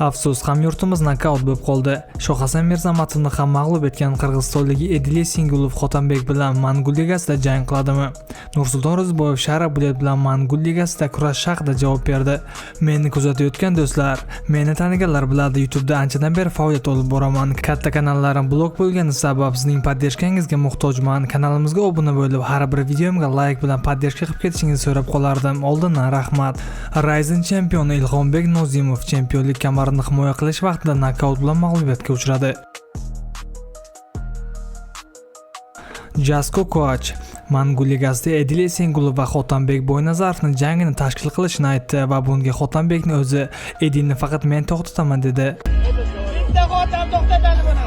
Afsus, hamyurtimiz nokaut bo'lib qoldi. Shohhasan Mirzamatulni ham mag'lub etgan qirg'izistonlik Ediley Singulov Xotanbek bilan Mangul ligasida jang qiladimi? Nursulton Ro'ziboyev Sharabullet bilan Mangul ligasida kurash haqida javob berdi. Meni kuzatayotgan do'stlar, meni taniganlar biladi, YouTube'da anchadan beri faoliyat olib boraman. Katta kanallarim blok bo'lgani sabab sizning poddershkangizga muhtojman. Kanalimizga obuna bo'lib, har bir videomga like bilan poddershka qilib ketishingizni so'rab qolardim. Oldindan rahmat. Ryzen chempioni Ilhombek Nozimov chempionlik kamarini himoya qilish vaqtida nokaut bilan mag'lubiyatga uchradi. Jasko Koach Mangul ligasida Ediley Singulov va Xotanbek Boynazarovning jangini tashkil qilishini aytdi va bunga Xotanbekning o'zi Edilni faqat men to'xtataman dedi. Bitta Xotan to'xtatadi buni.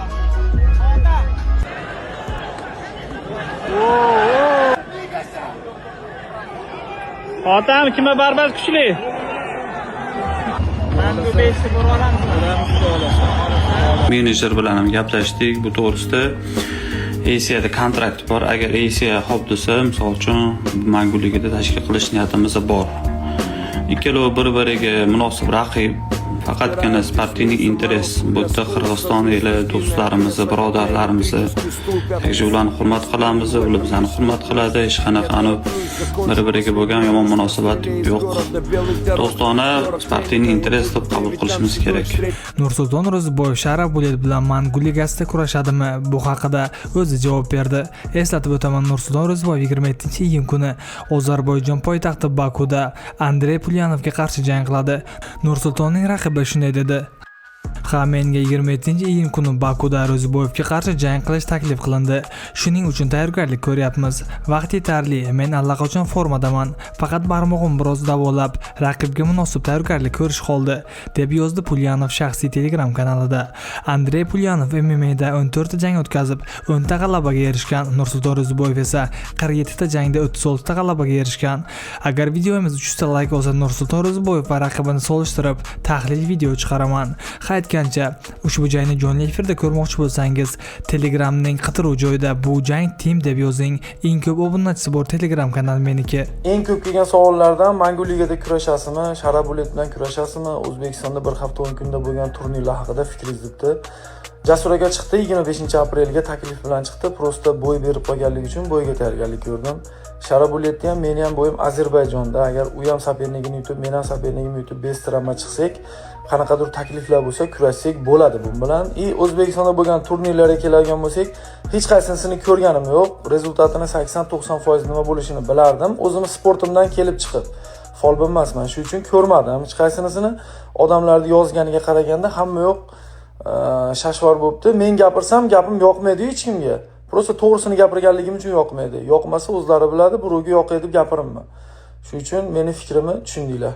Xotan kimga barbar kuchli? Menejer bilan ham gaplashdik bu to'g'risida. Asiyada kontrakt bor. Agar Asiya xo'p desa, misol uchun Mangul ligada tashkil qilish niyatimiz bor. Ikkalovi bir-biriga munosib raqib. Faqatgina sportning interes bu yerda Qirg'iziston eli do'stlarimiz, birodarlarimiz, ularni hurmat qilamiz, ular bizani hurmat qiladi. Hech qanaqa bir-biriga bo'lgan yomon munosabat yo'q. Do'stona sportning interes deb qabul qilishimiz kerak. Nursulton Ro'ziboyev Sharabullet bilan Mangul ligasida kurashadimi? Bu haqida o'zi javob berdi. Eslatib o'taman, Nursulton Ro'ziboyev 27-iyun kuni Ozarbayjon poytaxti Bakuda Andrey Pulyanovga qarshi jang qiladi. Nursultonning raqibi shunday dedi: "Ha, menga 27-iyun kuni Bakuda Ro'ziboyevga qarshi jang qilish taklif qilindi. Shuning uchun tayyorgarlik ko'ryapmiz. Vaqt yetarli. Men allaqachon formadaman. Faqat barmog'im biroz davolab, raqibga munosib tayyorgarlik ko'rish qoldi", deb yozdi Pulyanov shaxsiy Telegram kanalida. Andrey Pulyanov MMA'da 14 ta jang o'tkazib, 10 ta g'alabaga erishgan. Nursulton Ro'ziboyev esa 47 ta jangda 36 ta g'alabaga erishgan. Agar videomiz 300 ta like olsa, Nursulton Ro'ziboyev va raqibini solishtirib, tahlil video chiqaraman. Aytgancha, ushbu jangni jonli efirda ko'rmoqchi bo'lsangiz, Telegramning qidiruv joyida "Bu jang team" deb yozing. Eng ko'p obunachisi bor Telegram kanal meniki. Eng ko'p kelgan savollardan Mangul ligada kurashasizmi, Sharabullet bilan kurashasizmi, O'zbekistonda bir hafta 10 kunda bo'lgan turnirlar haqida fikringiz debdi. Jasur aka chiqdi, 25-aprelga taklif bilan chiqdi. Prosta bo'y berib qolganligi uchun bo'yga tayyorgarlik ko'rdim. Sharabulletda ham meni ham bo'yim Ozarbayjonda. Agar u ham soperligini yutib, men ham soperligimni yutib Bestrama chiqsak, qanaqadir takliflar bo'lsa, kurashsak bo'ladi bu bilan. O'zbekistonda bo'lgan turnirlarga keladigan bo'lsak, hech qaysisini ko'rganim yo'q. Rezultatini 80-90% nima bo'lishini bilardim. O'zim sportimdan kelib chiqib, folbin emasman. Shuning uchun ko'rmadim. Hech qaysinisini odamlarning yozganiga qaraganda hamma yo'q shashvar bo'libdi. Men gapirsam, gapim yoqmaydi hech kimga. Prosta to'g'risini gapirganligim uchun yoqmaydi. Yoqmasa o'zlari biladi, birovga yoqay deb gapirimman. Shuning uchun meni fikrimni tushundinglar.